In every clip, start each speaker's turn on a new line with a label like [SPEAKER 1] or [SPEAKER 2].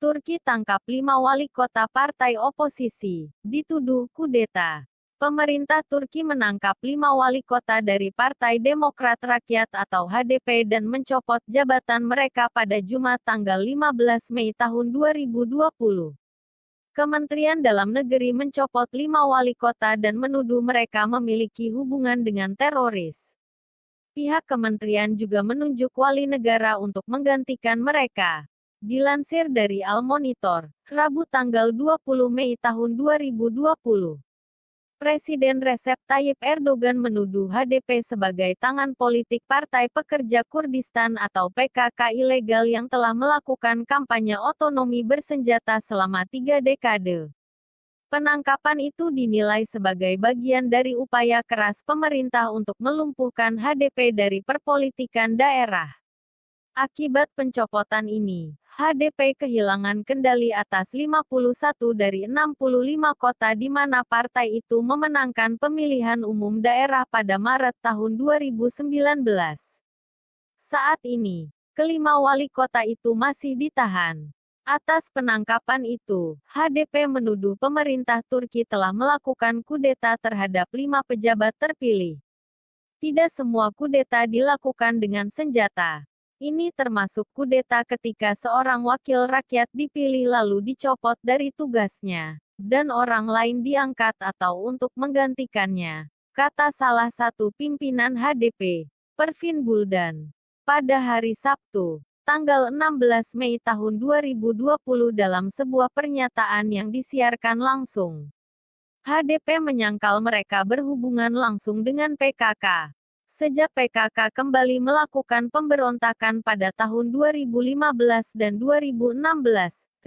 [SPEAKER 1] Turki tangkap 5 wali kota partai oposisi, dituduh kudeta. Pemerintah Turki menangkap 5 wali kota dari Partai Demokrat Rakyat atau HDP dan mencopot jabatan mereka pada Jumat tanggal 15 Mei tahun 2020. Kementerian Dalam Negeri mencopot 5 wali kota dan menuduh mereka memiliki hubungan dengan teroris. Pihak kementerian juga menunjuk wali negara untuk menggantikan mereka. Dilansir dari Al Monitor, Rabu tanggal 20 Mei tahun 2020. Presiden Recep Tayyip Erdogan menuduh HDP sebagai tangan politik Partai Pekerja Kurdistan atau PKK ilegal yang telah melakukan kampanye otonomi bersenjata selama 3 dekade. Penangkapan itu dinilai sebagai bagian dari upaya keras pemerintah untuk melumpuhkan HDP dari perpolitikan daerah. Akibat pencopotan ini, HDP kehilangan kendali atas 51 dari 65 kota di mana partai itu memenangkan pemilihan umum daerah pada Maret tahun 2019. Saat ini, kelima wali kota itu masih ditahan. Atas penangkapan itu, HDP menuduh pemerintah Turki telah melakukan kudeta terhadap 5 pejabat terpilih. Tidak semua kudeta dilakukan dengan senjata. Ini termasuk kudeta ketika seorang wakil rakyat dipilih lalu dicopot dari tugasnya, dan orang lain diangkat atau untuk menggantikannya, kata salah satu pimpinan HDP, Pervin Buldan. Pada hari Sabtu, tanggal 16 Mei tahun 2020 dalam sebuah pernyataan yang disiarkan langsung. HDP menyangkal mereka berhubungan langsung dengan PKK. Sejak PKK kembali melakukan pemberontakan pada tahun 2015 dan 2016,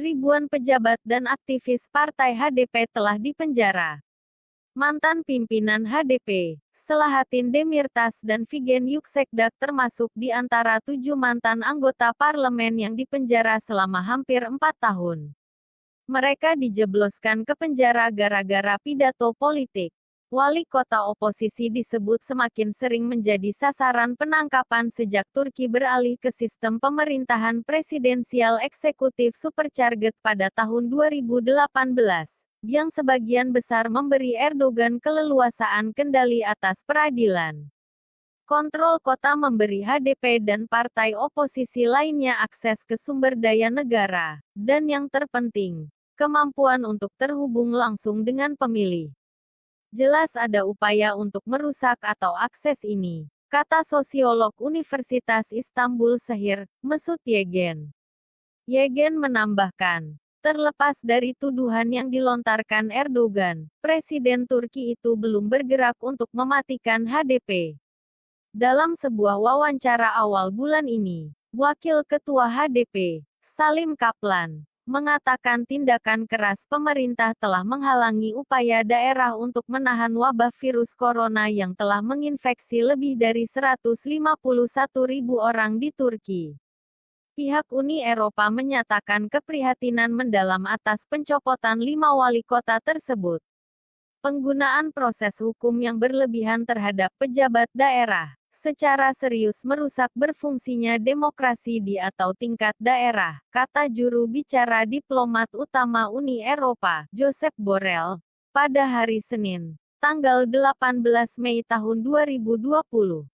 [SPEAKER 1] ribuan pejabat dan aktivis partai HDP telah dipenjara. Mantan pimpinan HDP, Selahattin Demirtas dan Figen Yüksekdag termasuk di antara 7 mantan anggota parlemen yang dipenjara selama hampir 4 tahun. Mereka dijebloskan ke penjara gara-gara pidato politik. Wali kota oposisi disebut semakin sering menjadi sasaran penangkapan sejak Turki beralih ke sistem pemerintahan presidensial eksekutif supercharged pada tahun 2018, yang sebagian besar memberi Erdogan keleluasaan kendali atas peradilan. Kontrol kota memberi HDP dan partai oposisi lainnya akses ke sumber daya negara, dan yang terpenting, kemampuan untuk terhubung langsung dengan pemilih. Jelas ada upaya untuk merusak atau akses ini, kata sosiolog Universitas Istanbul Sehir, Mesut Yegen. Yegen menambahkan, terlepas dari tuduhan yang dilontarkan Erdogan, Presiden Turki itu belum bergerak untuk mematikan HDP. Dalam sebuah wawancara awal bulan ini, Wakil Ketua HDP, Salim Kaplan, mengatakan tindakan keras pemerintah telah menghalangi upaya daerah untuk menahan wabah virus corona yang telah menginfeksi lebih dari 151.000 orang di Turki. Pihak Uni Eropa menyatakan keprihatinan mendalam atas pencopotan 5 wali kota tersebut. Penggunaan proses hukum yang berlebihan terhadap pejabat daerah secara serius merusak berfungsinya demokrasi di atau tingkat daerah, kata juru bicara diplomat utama Uni Eropa, Josep Borrell, pada hari Senin, tanggal 18 Mei tahun 2020.